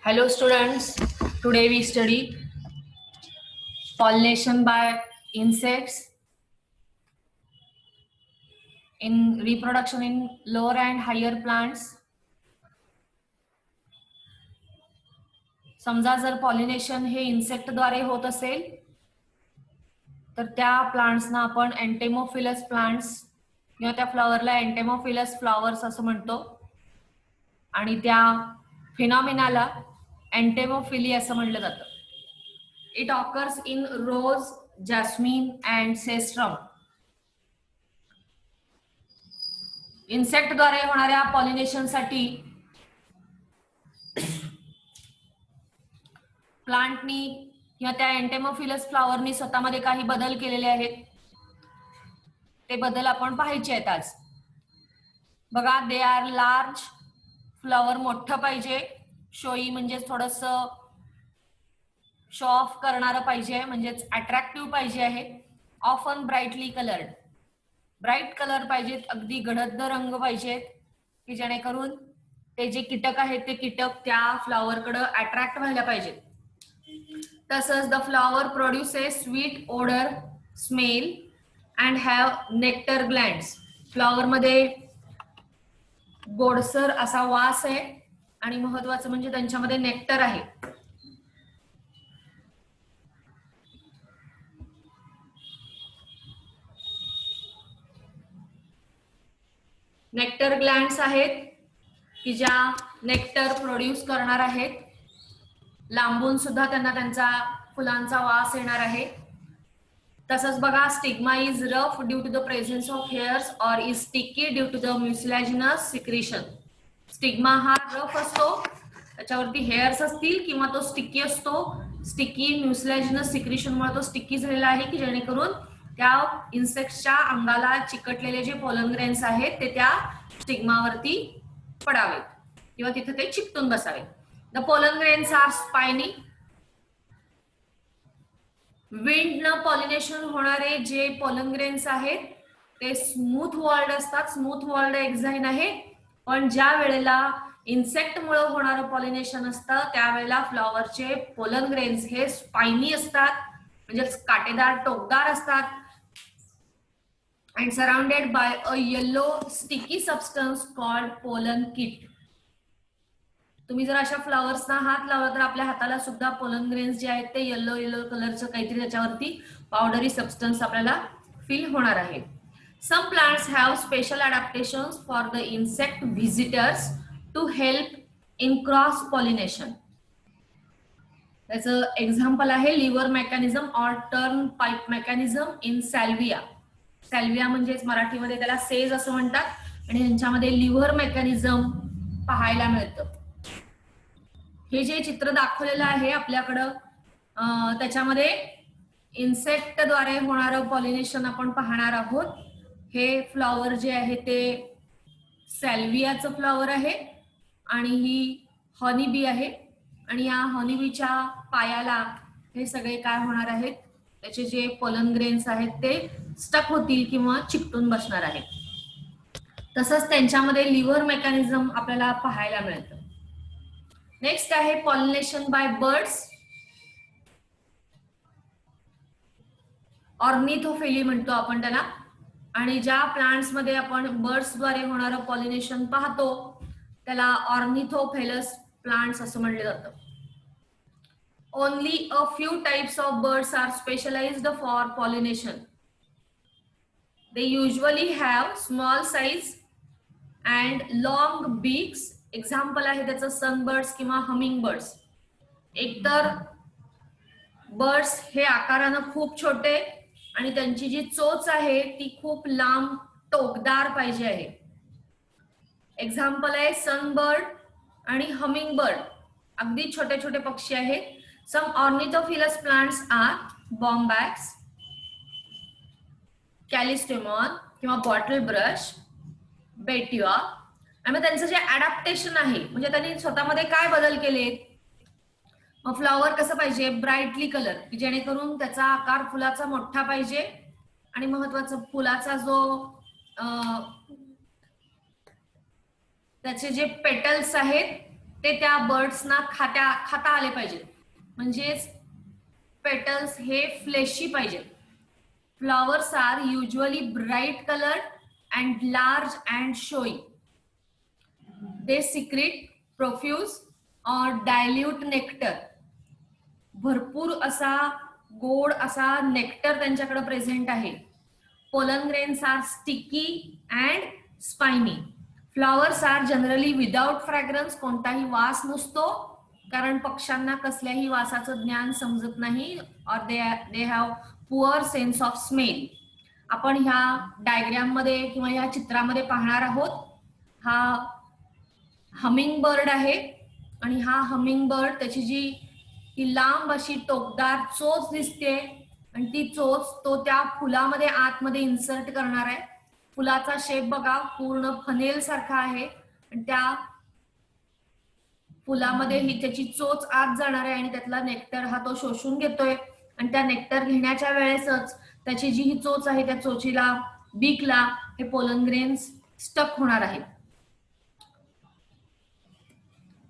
Hello students, today we study pollination by insects in reproduction in lower and higher plants. समजा जर pollination हे insect द्वारे होत असेल तर त्या प्लांट्सना आपण एंटेमोफिलस प्लांट्स किंवा त्या फ्लॉवरला एंटेमोफिलस फ्लॉवर्स असं म्हणतो आणि त्या फिनॉमिनाला एंटेमोफिली असं म्हटलं जातं. It occurs in rose, jasmine and cestrum. Insect द्वारे होणाऱ्या पॉलिनेशनसाठी प्लांटनी किंवा त्या एंटेमोफिलस फ्लॉवरनी स्वतःमध्ये काही बदल केलेले आहेत. ते बदल आपण पाहायचे आहेत आज. बघा, दे आर लार्ज. फ्लॉवर मोठं पाहिजे, शोई म्हणजे थोडस शो ऑफ करणारं पाहिजे, म्हणजेच अट्रॅक्टिव्ह पाहिजे आहे. Often brightly coloured. Bright colour पाहिजेत, अगदी गडद रंग पाहिजेत की जेणेकरून ते जे कीटक आहेत ते कीटक त्या फ्लॉवरकडे अट्रॅक्ट व्हायला पाहिजेत. तसंच the flower produces sweet odour, smell and have nectar glands. Flower मध्ये गोडसर असा वास आहे आणि महत्वाचं म्हणजे त्यांच्यामध्ये नेक्टर आहे. नेक्टर ग्लँड्स आहेत की ज्या नेक्टर प्रोड्यूस करणार आहेत. लांबून सुद्धा त्यांना त्यांचा फुलांचा वास येणार आहे. तसंच बघा, stigma is rough due to the presence of hairs और is sticky due to the mucilaginous secretion. Stigma हा रफ असतो, त्याच्यावरती हेअर्स असतील किंवा तो स्टिकी असतो. स्टिकी म्युसिलॅजिनस सिक्रेशन मुळे तो स्टिकी झालेला आहे की जेणेकरून त्या इन्सेक्ट्सच्या अंगाला चिकटलेले जे पोलन ग्रेन्स आहेत ते त्या स्टिग्मावरती पडावेत किंवा तिथे ते चिकटून बसावेत. The pollen grains are spiny. Wind न पॉलिनेशन होणारे जे पोलन ग्रेन्स आहेत ते स्मूथ वॉल्ड असतात. स्मूथ वॉल्ड एक्झाइन आहे, पण ज्या वेळेला इन्सेक्ट मुळे होणारं पॉलिनेशन असतं त्यावेळेला फ्लॉवरचे पोलन ग्रेन्स हे स्पायनी असतात, म्हणजे काटेदार टोकदार असतात. And surrounded by a yellow sticky substance called pollen kit. तुम्ही जर अशा फ्लॉवर्सना हात लावला तर आपल्या हाताला सुद्धा पोलन ग्रेन्स जे आहेत ते येलो येलो कलरचं काहीतरी त्याच्यावरती पावडरी सबस्टन्स आपल्याला फील होणार आहे. Some plants have special adaptations for the insect visitors to help in cross pollination. त्याचं एक्झाम्पल आहे lever mechanism or turn pipe mechanism in salvia. Salvia म्हणजेच मराठीमध्ये त्याला सेज असं म्हणतात आणि यांच्यामध्ये लिव्हर मेकॅनिझम पाहायला मिळतं. हे जे चित्र दाखवलेलं आहे आपल्याकडं त्याच्यामध्ये इन्सेक्ट द्वारे होणारं पॉलिनेशन आपण पाहणार आहोत. हे फ्लॉवर जे आहे ते सॅल्वियाचं फ्लॉवर आहे आणि ही हॉनीबी आहे आणि या हॉनीबीच्या पायाला हे सगळे काय होणार आहेत, त्याचे जे पोलन ग्रेन्स आहेत ते स्टक होतील किंवा चिकटून बसणार आहेत. तसंच त्यांच्यामध्ये लिव्हर मेकॅनिझम आपल्याला पाहायला मिळतं. नेक्स्ट आहे पॉलिनेशन बाय बर्ड्स. ऑर्निथोफिली म्हणतो आपण त्याला. आणि ज्या प्लांट्स मध्ये आपण बर्ड्स द्वारे होणारं पॉलिनेशन पाहतो त्याला ऑर्निथोफेलस प्लांट्स असं म्हणलं जातं. Only a few types of birds are specialised for pollination. They usually have small size and long beaks. Example आहे त्याचं सनबर्ड्स किंवा हमिंग बर्ड्स. एकतर बर्ड्स हे आकारानं खूप छोटे आणि त्यांची जी चोच आहे ती खूप लांब टोकदार पाहिजे आहे. एक्झाम्पल आहे सनबर्ड आणि हमिंग बर्ड, अगदी छोटे छोटे पक्षी आहेत. सम ऑर्निथोफिलस प्लांट्स आर बॉम्बॅक्स, कॅलिस्टेमॉन किंवा बॉटल ब्रश, बेटिवा. आणि त्यांचं जे अडॅप्टेशन आहे म्हणजे त्यांनी स्वतःमध्ये काय बदल केलेत. मग फ्लॉवर कसं पाहिजे, ब्राईटली कलर की जेणेकरून त्याचा आकार फुलाचा मोठा पाहिजे आणि महत्वाचं फुलाचा जो त्याचे जे पेटल्स आहेत ते त्या बर्ड्सना खाता आले पाहिजेत. म्हणजेच पेटल्स हे फ्लेशी पाहिजेत. Flowers are usually bright coloured and large and showy. They secrete profuse or dilute nectar. भरपूर असा गोड असा नेक्टर त्यांच्याकडे प्रेझेंट आहे. Pollen grains are sticky and spiny. Flowers are generally without fragrance. कोणताही वास नसतो, कारण पक्ष्यांना कसल्याही वासाचं ज्ञान समजत नाही. और they have poor sense of smell. आपण ह्या डायग्राम मध्ये किंवा ह्या चित्रामध्ये पाहणार आहोत. हा हमिंग बर्ड आहे आणि हा हमिंग बर्ड त्याची जी ती लांब अशी टोकदार चोच दिसते आणि ती चोच तो त्या फुलामध्ये आतमध्ये इन्सर्ट करणार आहे. फुलाचा शेप बघा, पूर्ण फनेल सारखा आहे आणि त्या फुलामध्ये ही त्याची चोच आत जाणार आहे आणि त्यातला नेक्टर हा तो शोषून घेतोय. आणि त्या नेक्टर घेण्याच्या वेळेसच त्याची जी ही चोच आहे त्या चोचीला बीकला हे पोलन ग्रेन्स स्टक होणार आहेत.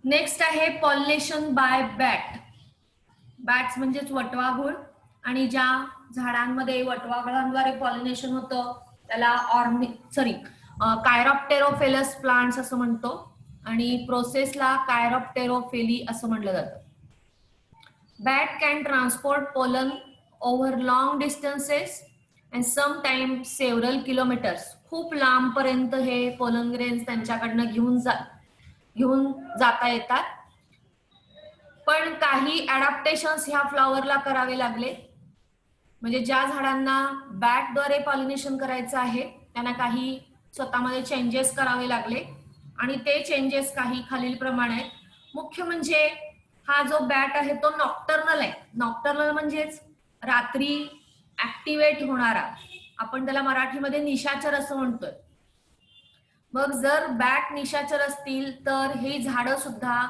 नेक्स्ट आहे पॉलिनेशन बाय बॅट. बॅट्स म्हणजेच वटवाघूळ. आणि ज्या झाडांमध्ये वटवाघळांद्वारे पॉलिनेशन होतं त्याला कायरॉप्टेरोफेलस प्लांट्स असं म्हणतो आणि प्रोसेसला कायरॉप्टेरोफेली असं म्हटलं जातं. Bat can transport pollen over long distances and sometime several kilometres. खूप लांबपर्यंत हे पोलन ग्रेन्स त्यांच्याकडनं घेऊन जाता येतात. पण काही ऍडॅप्टेशन्स ह्या फ्लॉवरला करावे लागले. म्हणजे ज्या झाडांना बॅटद्वारे पॉलिनेशन करायचं आहे त्यांना काही स्वतःमध्ये चेंजेस करावे लागले आणि ते चेंजेस काही खालीलप्रमाणे आहेत. मुख्य म्हणजे हा जो बॅट आहे तो नॉक्टर्नल आहे. नॉक्टर्नल म्हणजेच रात्री ऍक्टिव्हेट होणारा. आपण त्याला मराठीमध्ये निशाचर असं म्हणतोय. मग जर बॅट निशाचर असतील तर ही झाडं सुद्धा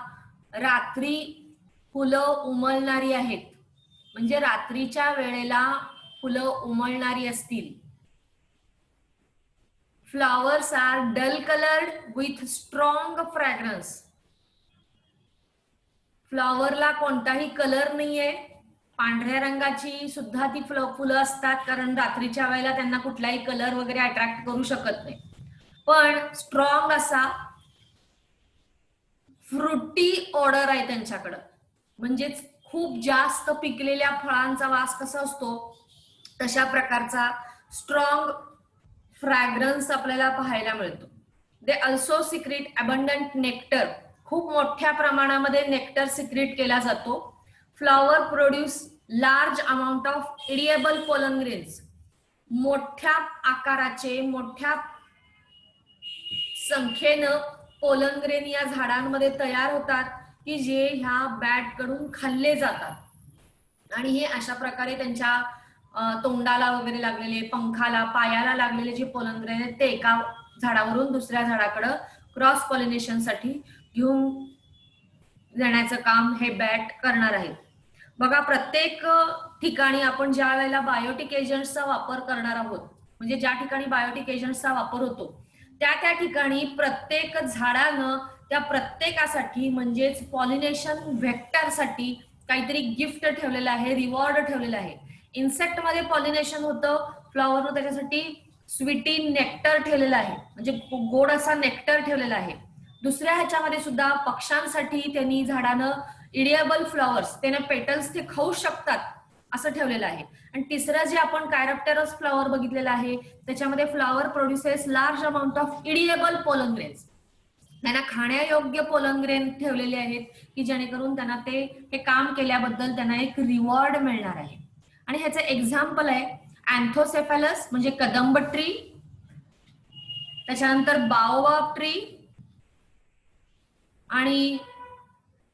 रात्री फुलं उमलणारी आहेत. म्हणजे रात्रीच्या वेळेला फुलं उमलणारी असतील. Flowers are dull coloured with strong fragrance. फ्लॉवरला कोणताही कलर नाहीये. पांढऱ्या रंगाची सुद्धा ती फुलं असतात, कारण रात्रीच्या वेळेला त्यांना कुठलाही कलर वगैरे अट्रॅक्ट करू शकत नाही. पण स्ट्रॉंग असा फ्रुटी ऑर्डर आहे त्यांच्याकडं. म्हणजेच खूप जास्त पिकलेल्या फळांचा वास कसा असतो तशा प्रकारचा स्ट्रॉंग फ्रॅग्रन्स आपल्याला पाहायला मिळतो. They also secrete abundant nectar. खूप मोठ्या प्रमाणामध्ये नेक्टर सिक्रेट केला जातो. Flower produce large amount of edible pollen grains. मोठ्या आकाराचे मोठ्या संख्येनं पोलन ग्रेन या झाडांमध्ये तयार होतात की जे ह्या बॅट कडून खाल्ले जातात. आणि हे अशा प्रकारे त्यांच्या तोंडाला वगैरे लागलेले, पंखाला, पायाला लागलेले जे पोलन ग्रेन आहेत ते एका झाडावरून दुसऱ्या झाडाकडे क्रॉस पॉलिनेशन साठी घेऊन जाण्याचं काम हे बॅट करणार आहेत. बघा, प्रत्येक ठिकाणी आपण ज्या वेळेला बायोटिक एजंट्सचा वापर करणार आहोत, म्हणजे ज्या ठिकाणी बायोटिक एजंट्सचा वापर होतो त्या ठिकाणी प्रत्येक झाडानं त्या प्रत्येकासाठी म्हणजेच पॉलिनेशन व्हेक्टरसाठी काहीतरी गिफ्ट ठेवलेलं आहे, रिवॉर्ड ठेवलेलं आहे. इन्सेक्ट मध्ये पॉलिनेशन होतं फ्लॉवरवर, त्याच्यासाठी स्वीटी नेक्टर ठेवलेलं आहे, म्हणजे गोड असा नेक्टर ठेवलेला आहे. दुसऱ्या ह्याच्यामध्ये सुद्धा पक्ष्यांसाठी त्यांनी झाडानं इडिएबल फ्लॉवर्स, त्यांना पेटल्स ते खाऊ शकतात असं ठेवलेलं आहे. आणि तिसरं जे आपण कायरॉप्टेरस फ्लॉवर बघितलेलं आहे त्याच्यामध्ये flower produces large amount of edible pollen grains. त्यांना खाण्यायोग्य पोलन ग्रेन ठेवलेले आहेत की जेणेकरून त्यांना ते हे काम केल्याबद्दल त्यांना एक रिवॉर्ड मिळणार आहे. आणि ह्याचं एक्झाम्पल आहे अँथोसेफॅलस म्हणजे कदंब ट्री, त्याच्यानंतर बाओबाब ट्री आणि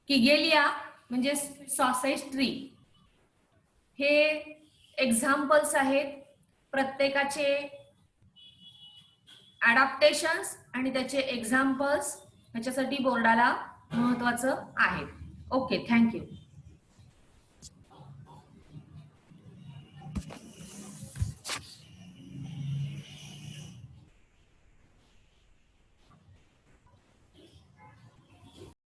किगेलिया म्हणजे सॉसेज ट्री. हे एक्झाम्पल्स आहेत. प्रत्येकाचे अडॅप्टेशन्स आणि त्याचे एक्झाम्पल्स ह्याच्यासाठी बोर्डाला महत्वाचं आहे. Okay, thank you.